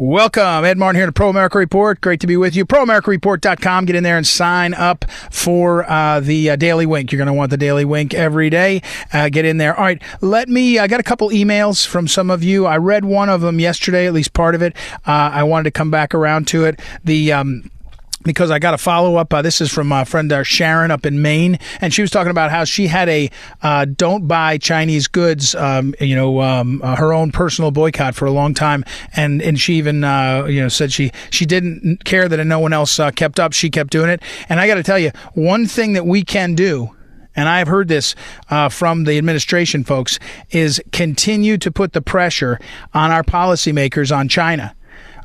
Welcome. Ed Martin here to Pro America Report. Great to be with you. ProAmericaReport.com. Get in there and sign up for the Daily Wink. You're going to want the Daily Wink every day. Get in there. All right. I got a couple emails from some of you. I read one of them yesterday, at least part of it. I wanted to come back around to it. Because I got a follow-up. This is from my friend Sharon up in Maine, and she was talking about how she had a don't buy Chinese goods, her own personal boycott for a long time, and she even said she didn't care that no one else kept up. She kept doing it, and I got to tell you, one thing that we can do, and I've heard this from the administration folks, is continue to put the pressure on our policymakers on China.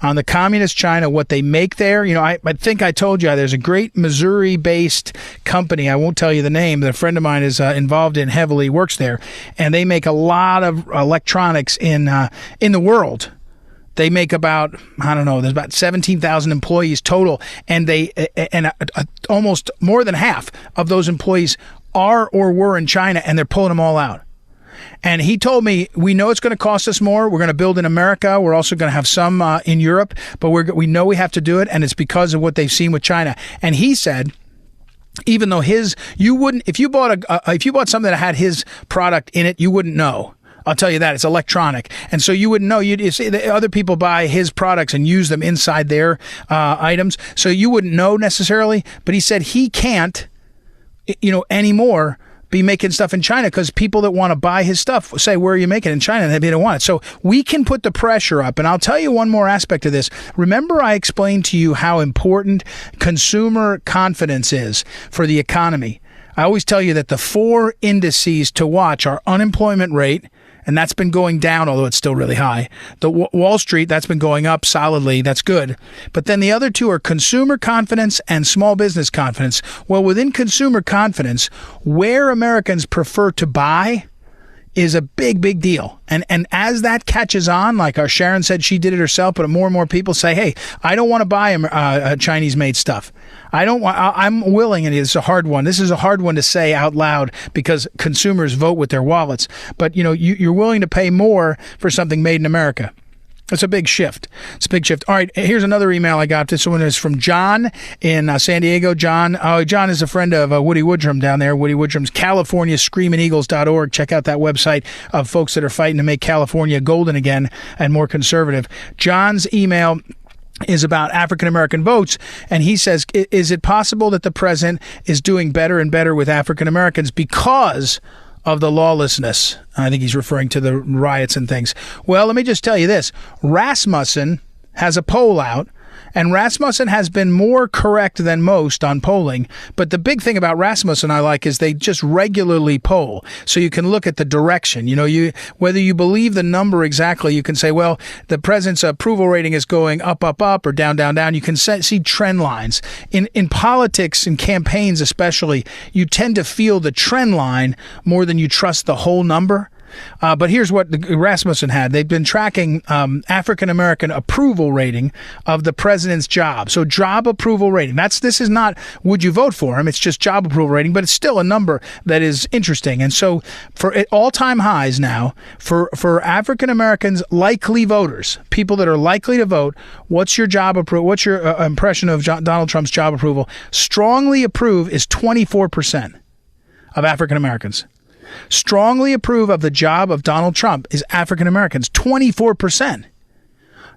On the communist China, what they make there. I think I told you there's a great Missouri-based company. I won't tell you the name. That a friend of mine is involved in heavily, works there, and they make a lot of electronics in the world. They make about, there's about 17,000 employees total, and almost more than half of those employees are or were in China, and they're pulling them all out. And he told me, we know it's going to cost us more. We're going to build in America. We're also going to have some in Europe, but we know we have to do it, and it's because of what they've seen with China. And he said, even though you wouldn't, if you bought something that had his product in it, you wouldn't know. I'll tell you that. It's electronic. And so you wouldn't know. You see, other people buy his products and use them inside their items. So you wouldn't know necessarily. But he said he can't, anymore be making stuff in China because people that want to buy his stuff say, where are you making it in China? And they don't want it. So we can put the pressure up. And I'll tell you one more aspect of this. Remember, I explained to you how important consumer confidence is for the economy. I always tell you that the 4 indices to watch are unemployment rate, and that's been going down, although it's still really high. The Wall Street, that's been going up solidly. That's good. But then the other two are consumer confidence and small business confidence. Well, within consumer confidence, where Americans prefer to buy is a big, big deal. And as that catches on, like our Sharon said, she did it herself, but more and more people say, hey, I don't want to buy Chinese-made stuff. I'm willing, and it's a hard one. This is a hard one to say out loud because consumers vote with their wallets. But, you're willing to pay more for something made in America. It's a big shift. All right, here's another email I got. This one is from John in San Diego. John is a friend of Woody Woodrum down there. Woody Woodrum's CaliforniaScreamingEagles.org. Check out that website of folks that are fighting to make California golden again and more conservative. John's email is about African-American votes, and he says, is it possible that the president is doing better and better with African-Americans because of the lawlessness? I think he's referring to the riots and things. Well, let me just tell you this. Rasmussen has a poll out, and Rasmussen has been more correct than most on polling. But the big thing about Rasmussen I like is they just regularly poll. So you can look at the direction. Whether you believe the number exactly, you can say, well, the president's approval rating is going up, or down, down. You can see trend lines. In politics and campaigns especially, you tend to feel the trend line more than you trust the whole number. But here's what Rasmussen had. They've been tracking African-American approval rating of the president's job. So job approval rating. This is not would you vote for him. It's just job approval rating, but it's still a number that is interesting. And so for all-time highs now, for African-Americans, likely voters, people that are likely to vote, what's your job approval? What's your impression of Donald Trump's job approval? Strongly approve is 24% of African-Americans. Strongly approve of the job of Donald Trump is African Americans, 24%.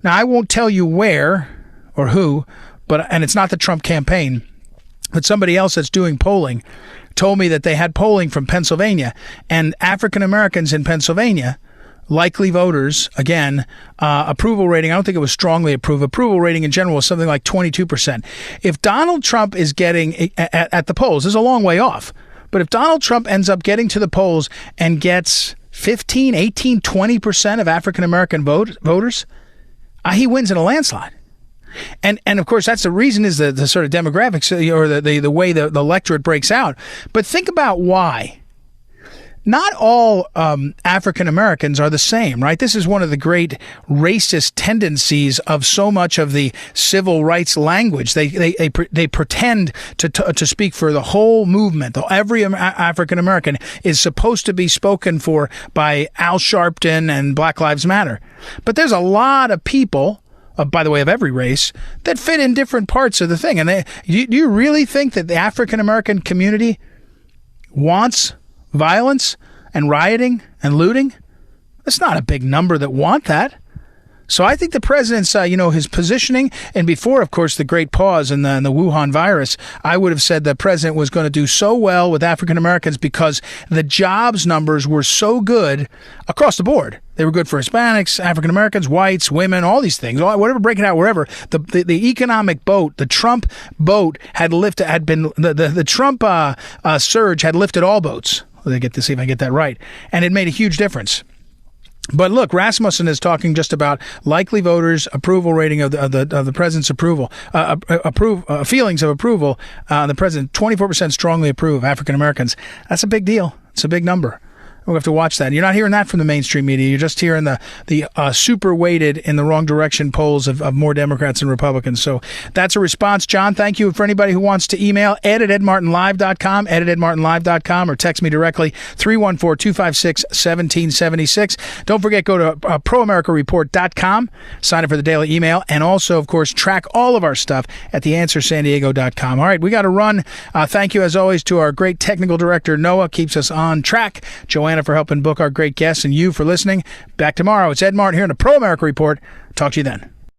Now, I won't tell you where or who, and it's not the Trump campaign, but somebody else that's doing polling told me that they had polling from Pennsylvania, and African Americans in Pennsylvania, likely voters, again, approval rating, I don't think it was strongly approval rating in general was something like 22%. If Donald Trump is getting at the polls, this is a long way off. But if Donald Trump ends up getting to the polls and gets 15, 18, 20% of African-American voters, he wins in a landslide. And of course, that's the reason is the sort of demographics or the way the electorate breaks out. But think about why. Not all African Americans are the same, right? This is one of the great racist tendencies of so much of the civil rights language. They pretend to speak for the whole movement. Every African American is supposed to be spoken for by Al Sharpton and Black Lives Matter. But there's a lot of people, by the way, of every race, that fit in different parts of the thing. And do you really think that the African-American community wants violence and rioting and looting? That's not a big number that want that. So I think the president's, his positioning, and before, of course, the great pause and the Wuhan virus, I would have said the president was going to do so well with African Americans because the jobs numbers were so good across the board. They were good for Hispanics, African Americans, whites, women, all these things, whatever, break it out wherever. The economic boat, the Trump boat the Trump surge had lifted all boats. Let me get to see if I get that right. And it made a huge difference. But look, Rasmussen is talking just about likely voters' approval rating of the president's feelings of approval. The president, 24% strongly approve African Americans. That's a big deal. It's a big number. We'll have to watch that. You're not hearing that from the mainstream media. You're just hearing the super weighted in the wrong direction polls of more Democrats and Republicans. So that's a response. John, thank you. For anybody who wants to email, ed@edmartinlive.com, ed@edmartinlive.com, or text me directly, 314-256-1776. Don't forget, go to proamericareport.com, sign up for the daily email, and also, of course, track all of our stuff at theanswersandiego.com. All right, we got to run. Thank you, as always, to our great technical director, Noah, keeps us on track. Joanna for helping book our great guests, and you for listening. Back tomorrow. It's Ed Martin here on the Pro America Report. Talk to you then.